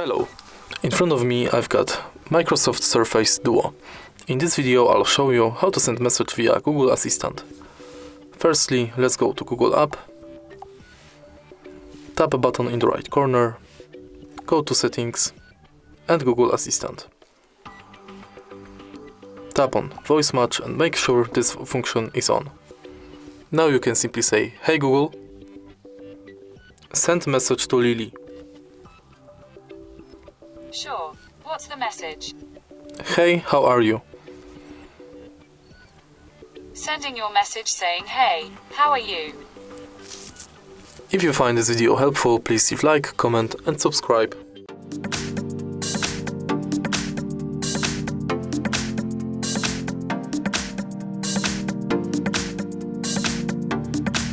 Hello, in front of me I've got Microsoft Surface Duo. In this video I'll show you how to send message via Google Assistant. Firstly, let's go to Google app, tap a button in the right corner, go to Settings and Google Assistant. Tap on Voice Match and make sure this function is on. Now you can simply say, "Hey Google, send message to Lily." Sure. What's the message? "Hey, how are you?" Sending your message saying, "Hey, how are you?" If you find this video helpful, please leave like, comment and subscribe.